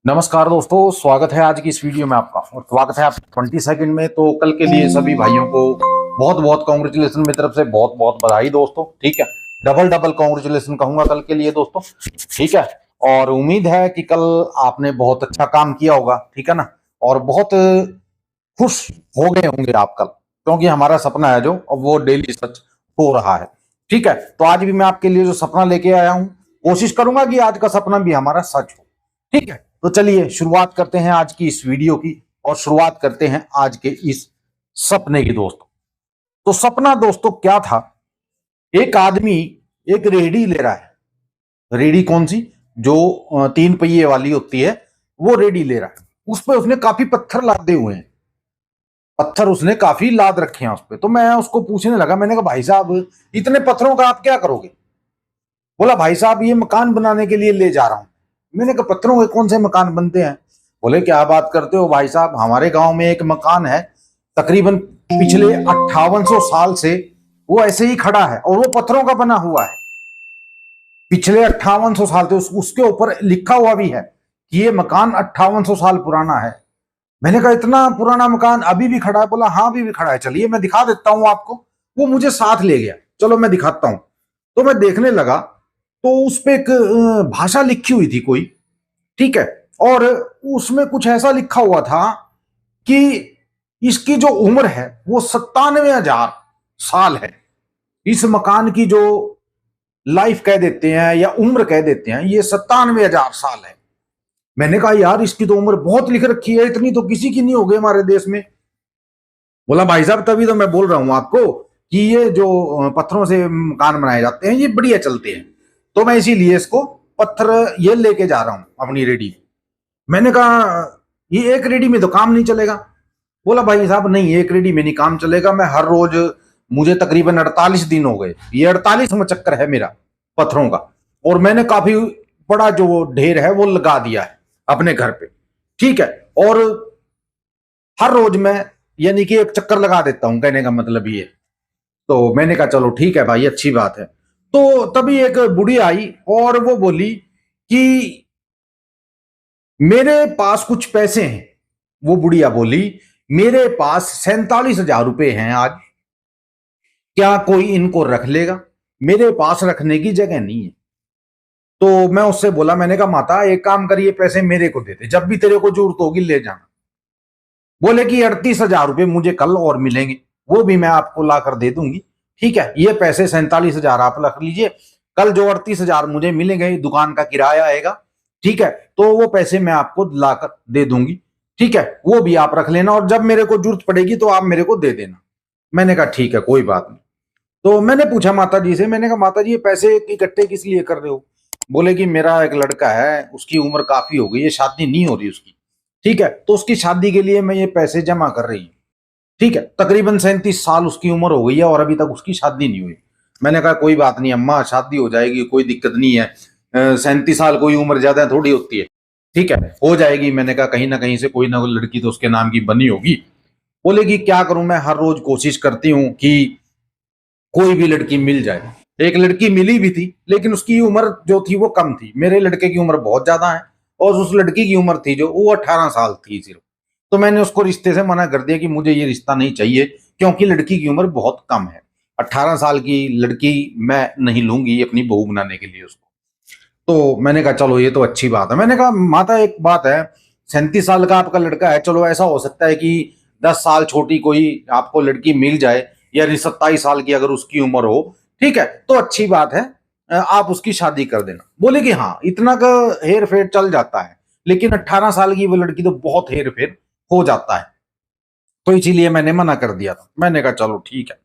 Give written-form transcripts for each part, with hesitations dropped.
नमस्कार दोस्तों, स्वागत है आज की इस वीडियो में आपका। और स्वागत है आप 20 सेकंड में। तो कल के लिए सभी भाइयों को बहुत बहुत कॉन्ग्रेचुलेसन मेरी तरफ से, बहुत बहुत बधाई दोस्तों। ठीक है, डबल डबल कॉन्ग्रेचुलेसन कहूंगा कल के लिए दोस्तों। ठीक है, और उम्मीद है कि कल आपने बहुत अच्छा काम किया होगा। ठीक है ना, और बहुत खुश हो गए होंगे आप कल, क्योंकि हमारा सपना है जो, अब वो डेली सच हो रहा है। ठीक है, तो आज भी मैं आपके लिए जो सपना लेके आया हूं, कोशिश करूंगा कि आज का सपना भी हमारा सच हो। ठीक है, तो चलिए शुरुआत करते हैं आज की इस वीडियो की, और शुरुआत करते हैं आज के इस सपने की दोस्तों। तो सपना दोस्तों क्या था, एक आदमी एक रेहड़ी ले रहा है। रेहड़ी कौन सी, जो 3 पहिए वाली होती है, वो रेहड़ी ले रहा है। उस पर उसने काफी पत्थर लादे हुए हैं, पत्थर उसने काफी लाद रखे हैं उस पर। तो मैं उसको पूछने लगा, मैंने कहा भाई साहब इतने पत्थरों का आप क्या करोगे? बोला भाई साहब ये मकान बनाने के लिए ले जा रहा हूं। मैंने कहा पत्थरों के कौन से मकान बनते हैं? बोले क्या बात करते हो भाई साहब, हमारे गांव में एक मकान है, तकरीबन पिछले 5800 साल से वो ऐसे ही खड़ा है, और वो पत्थरों का बना हुआ है। पिछले 5800 साल से उसके ऊपर लिखा हुआ भी है कि ये मकान 5800 साल पुराना है। मैंने कहा इतना पुराना मकान अभी भी खड़ा है? बोला हाँ अभी भी खड़ा है, चलिए मैं दिखा देता हूं आपको। वो मुझे साथ ले गया, चलो मैं दिखाता हूं। तो मैं देखने लगा, तो उस पे एक भाषा लिखी हुई थी कोई। ठीक है, और उसमें कुछ ऐसा लिखा हुआ था कि इसकी जो उम्र है वो 97,000 साल है। इस मकान की जो लाइफ कह देते हैं या उम्र कह देते हैं, ये 97,000 साल है। मैंने कहा यार इसकी तो उम्र बहुत लिख रखी है, इतनी तो किसी की नहीं होगी हमारे देश में। बोला भाई साहब तभी तो मैं बोल रहा हूं आपको कि ये जो पत्थरों से मकान बनाए जाते हैं ये बढ़िया चलते हैं। तो मैं इसीलिए इसको पत्थर ये लेके जा रहा हूं अपनी रेडी। मैंने कहा ये एक रेडी में तो काम नहीं चलेगा। बोला भाई साहब नहीं, एक रेडी में नहीं काम चलेगा, मैं हर रोज, मुझे तकरीबन 48 दिन हो गए, ये 48वां चक्कर है मेरा पत्थरों का, और मैंने काफी बड़ा जो ढेर है वो लगा दिया है अपने घर पे। ठीक है, और हर रोज मैं यानी कि एक चक्कर लगा देता हूं, कहने का मतलब ये। तो मैंने कहा चलो ठीक है भाई, अच्छी बात है। तो तभी एक बुढ़ी आई और वो बोली कि मेरे पास कुछ पैसे हैं। वो बुढ़िया बोली मेरे पास 47,000 रुपए हैं आज, क्या कोई इनको रख लेगा? मेरे पास रखने की जगह नहीं है। तो मैं उससे बोला, मैंने कहा माता एक काम करिए, पैसे मेरे को दे दे, जब भी तेरे को जरूरत होगी ले जाना। बोले कि 38,000 रुपए मुझे कल और मिलेंगे, वो भी मैं आपको ला कर दे दूंगी। ठीक है, ये पैसे 47,000 आप रख लीजिए, कल जो 38,000 मुझे मिलेंगे दुकान का किराया आएगा। ठीक है, तो वो पैसे मैं आपको लाकर दे दूंगी। ठीक है, वो भी आप रख लेना, और जब मेरे को जरूरत पड़ेगी तो आप मेरे को दे देना। मैंने कहा ठीक है कोई बात नहीं। तो मैंने पूछा माता जी से, मैंने कहा माता जी ये पैसे इकट्ठे किस लिए कर रहे हो? बोले कि मेरा एक लड़का है, उसकी उम्र काफी हो गई है, शादी नहीं हो रही उसकी। ठीक है, तो उसकी शादी के लिए मैं ये पैसे जमा कर रही हूँ। ठीक है, तकरीबन 37 साल उसकी उम्र हो गई है और अभी तक उसकी शादी नहीं हुई। मैंने कहा कोई बात नहीं अम्मा, शादी हो जाएगी, कोई दिक्कत नहीं है। 37 साल कोई उम्र ज्यादा थोड़ी होती है। ठीक है, हो जाएगी। मैंने कहा कहीं ना कहीं से कोई ना कोई लड़की तो उसके नाम की बनी होगी। बोलेगी क्या करूं, मैं हर रोज कोशिश करती हूँ कि कोई भी लड़की मिल जाए। एक लड़की मिली भी थी, लेकिन उसकी उम्र जो थी वो कम थी, मेरे लड़के की उम्र बहुत ज्यादा है, और उस लड़की की उम्र थी जो वो 18 साल थी सिर्फ। तो मैंने उसको रिश्ते से मना कर दिया कि मुझे ये रिश्ता नहीं चाहिए, क्योंकि लड़की की उम्र बहुत कम है। 18 साल की लड़की मैं नहीं लूंगी अपनी बहू बनाने के लिए उसको। तो मैंने कहा चलो ये तो अच्छी बात है। मैंने कहा माता एक बात है, 37 साल का आपका लड़का है, चलो ऐसा हो सकता है कि 10 साल छोटी कोई आपको लड़की मिल जाए, या 27 साल की अगर उसकी उम्र हो। ठीक है, तो अच्छी बात है, आप उसकी शादी कर देना। बोले कि हाँ इतना का हेर फेर चल जाता है, लेकिन 18 साल की वो लड़की तो बहुत हेर फेर हो जाता है। तो इसीलिए मैंने मना कर दिया था। मैंने कहा चलो ठीक है।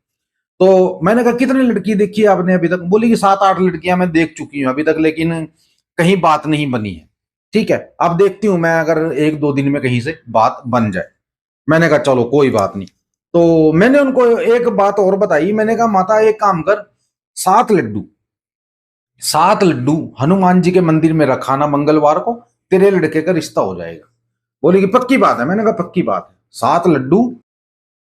तो मैंने कहा कितनी लड़की देखी है आपने अभी तक? बोली कि 7-8 लड़कियां मैं देख चुकी हूं अभी तक, लेकिन कहीं बात नहीं बनी है। ठीक है, अब देखती हूं मैं अगर 1-2 दिन में कहीं से बात बन जाए। मैंने कहा चलो कोई बात नहीं। तो मैंने उनको एक बात और बताई, मैंने कहा माता एक काम कर, 7 लड्डू, 7 लड्डू हनुमान जी के मंदिर में रखाना मंगलवार को, तेरे लड़के का रिश्ता हो जाएगा। बोली कि पक्की बात है? मैंने कहा पक्की बात है। 7 लड्डू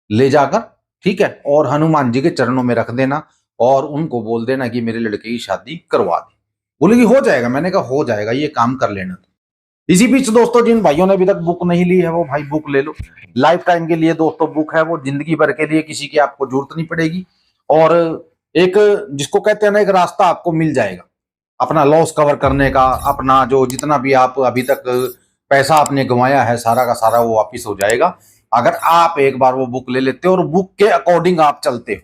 ले जाकर, ठीक है, और हनुमान जी के चरणों में रख देना, और उनको बोल देना कि मेरे लड़के की शादी करवा दी। बोले कि हो जाएगा? मैंने कहा हो जाएगा, ये काम कर लेना। इसी बीच दोस्तों जिन भाइयों ने अभी तक बुक नहीं ली है वो भाई बुक ले लो। लाइफ टाइम के लिए दोस्तों बुक है, वो जिंदगी भर के लिए, किसी की आपको जरूरत नहीं पड़ेगी। और एक जिसको कहते हैं ना, एक रास्ता आपको मिल जाएगा अपना लॉस कवर करने का, अपना जो जितना भी आप अभी तक पैसा आपने गंवाया है सारा का सारा वो वापिस हो जाएगा अगर आप एक बार वो बुक ले लेते हो और बुक के अकॉर्डिंग आप चलते हो।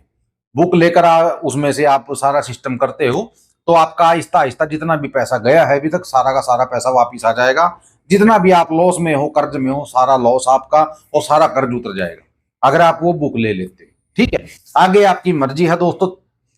बुक लेकर उसमें से आप सारा सिस्टम करते हो तो आपका आहिस्ता आहिस्ता जितना भी पैसा गया है अभी तक सारा का सारा पैसा वापिस आ जाएगा। जितना भी आप लॉस में हो, कर्ज में हो, सारा लॉस आपका और सारा कर्ज उतर जाएगा अगर आप वो बुक ले लेते हो। ठीक है, आगे आपकी मर्जी है दोस्तों।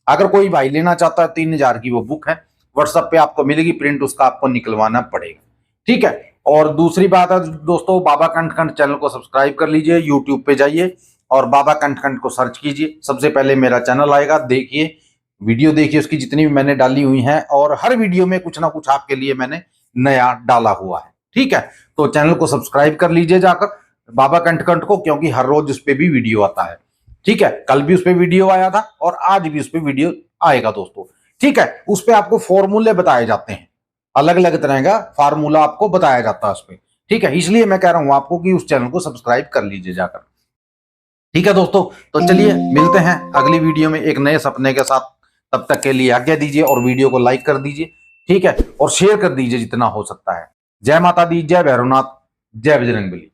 अगर कोई भाई लेना चाहता है 3000 की वो बुक है, व्हाट्सएप पे आपको मिलेगी, प्रिंट उसका आपको निकलवाना पड़ेगा। ठीक है, और दूसरी बात है दोस्तों, बाबा कंठ कंठ चैनल को सब्सक्राइब कर लीजिए, यूट्यूब पे जाइए और बाबा कंठ कंठ को सर्च कीजिए, सबसे पहले मेरा चैनल आएगा, देखिए वीडियो, देखिए उसकी जितनी भी मैंने डाली हुई हैं, और हर वीडियो में कुछ ना कुछ आपके लिए मैंने नया डाला हुआ है। ठीक है, तो चैनल को सब्सक्राइब कर लीजिए जाकर बाबा कंठ कंठ को, क्योंकि हर रोज उस पर भी वीडियो आता है। ठीक है, कल भी उस पर वीडियो आया था और आज भी उस पर वीडियो आएगा दोस्तों। ठीक है, उस पर आपको फॉर्मूले बताए जाते हैं, अलग अलग तरह का फार्मूला आपको बताया जाता है उस पर। ठीक है, इसलिए मैं कह रहा हूं आपको कि उस चैनल को सब्सक्राइब कर लीजिए जाकर। ठीक है दोस्तों, तो चलिए मिलते हैं अगली वीडियो में एक नए सपने के साथ। तब तक के लिए आज्ञा दीजिए और वीडियो को लाइक कर दीजिए। ठीक है, और शेयर कर दीजिए जितना हो सकता है। जय माता दी, जय भैरवनाथ, जय बजरंगबली।